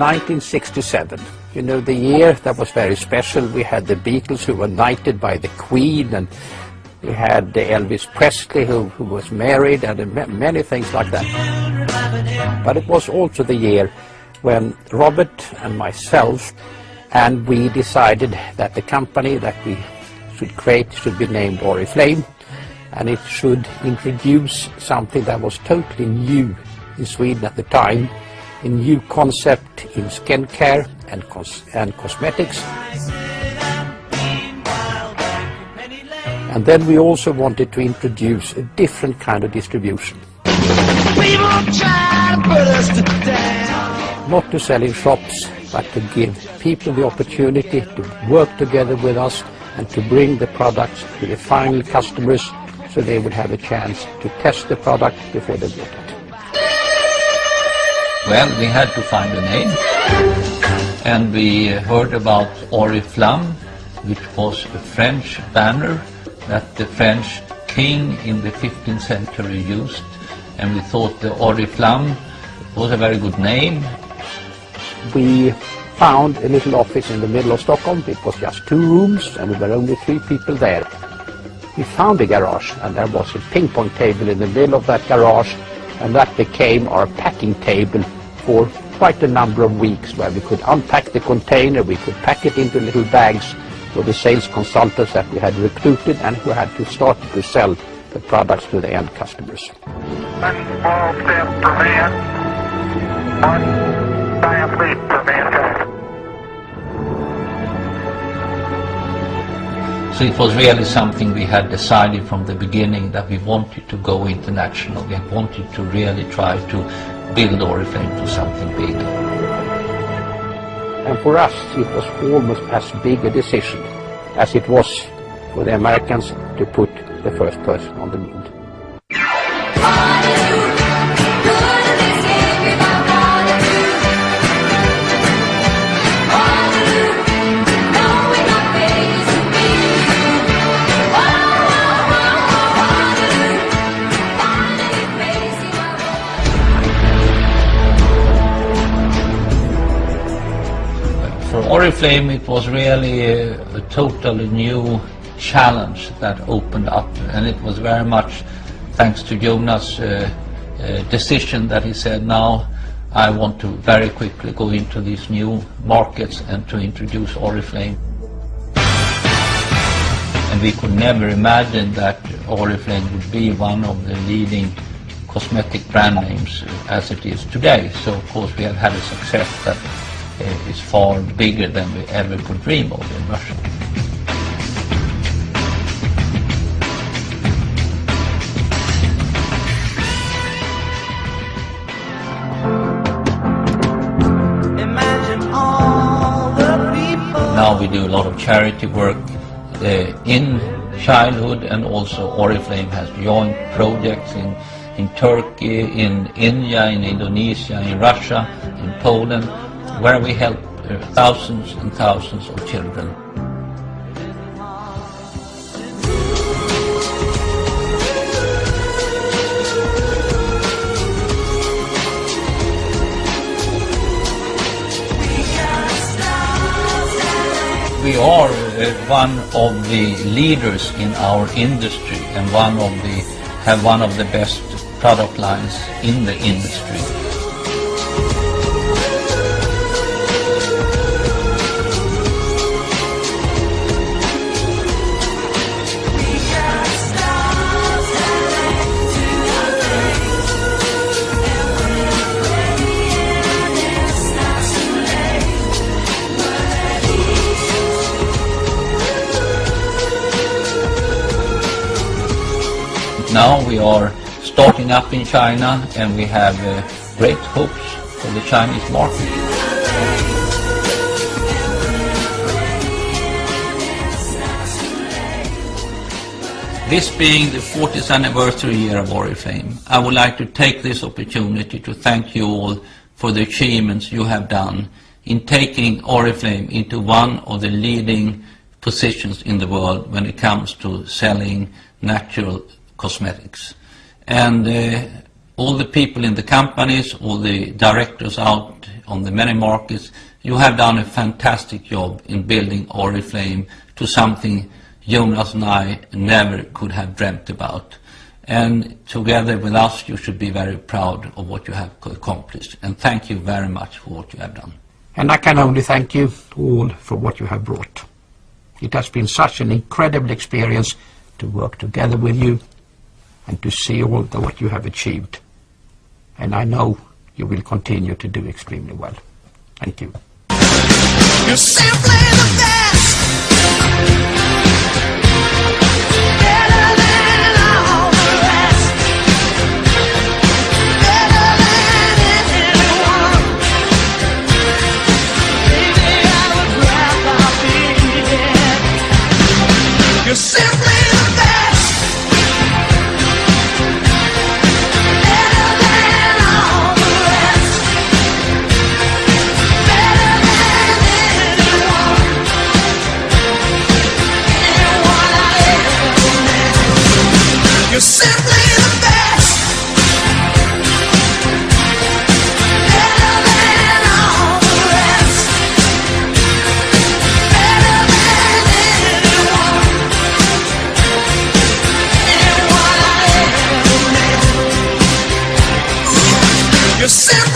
1967. You know, the year that was very special. We had the Beatles who were knighted by the Queen, and we had Elvis Presley who was married, and many things like that. But it was also the year when Robert and myself and we decided that the company that we should create should be named Oriflame, and it should introduce something that was totally new in Sweden at the time, a new concept in skincare and cosmetics. And then we also wanted to introduce a different kind of distribution. Not to sell in shops, but to give people the opportunity to work together with us and to bring the products to the final customers, so they would have a chance to test the product before they bought it. Well, we had to find a name, and we heard about Oriflame, which was a French banner that the French king in the 15th century used, and we thought the Oriflame was a very good name. We found a little office in the middle of Stockholm. It was just 2 rooms, and we were only 3 people there. We found a garage, and there was a ping-pong table in the middle of that garage, and that became our packing table for quite a number of weeks, where we could unpack the container, we could pack it into little bags for the sales consultants that we had recruited and who had to start to sell the products to the end customers. 1 small step for man, 1 giant leap for mankind. So it was really something we had decided from the beginning, that we wanted to go international. We wanted to really try to build Oriflame to something big. And for us, it was almost as big a decision as it was for the Americans to put the first person on the moon. For Oriflame, it was really a totally new challenge that opened up, and it was very much thanks to Jonas' decision that he said, now I want to very quickly go into these new markets and to introduce Oriflame. And we could never imagine that Oriflame would be one of the leading cosmetic brand names as it is today. So of course we have had a success that is far bigger than we ever could dream of in Russia. Now we do a lot of charity work in childhood, and also Oriflame has joint projects in Turkey, in India, in Indonesia, in Russia, in Poland, where we help thousands and thousands of children. We are one of the leaders in our industry, and have one of the best product lines in the industry. Now we are starting up in China, and we have great hopes for the Chinese market. This being the 40th anniversary year of Oriflame, I would like to take this opportunity to thank you all for the achievements you have done in taking Oriflame into one of the leading positions in the world when it comes to selling natural cosmetics. And all the people in the companies, all the directors out on the many markets, you have done a fantastic job in building Oriflame to something Jonas and I never could have dreamt about. And together with us, you should be very proud of what you have accomplished. And thank you very much for what you have done. And I can only thank you all for what you have brought. It has been such an incredible experience to work together with you and to see all what you have achieved. And I know you will continue to do extremely well. Thank you. You're simply the best. Better than all the rest. Better than anyone. Baby, I would rather be dead. You're simply the best. Better than all the rest. Better than anyone. Anyone I ever met. You're simply the best. Better than all the rest. Better than anyone. Anyone I ever met. You're simply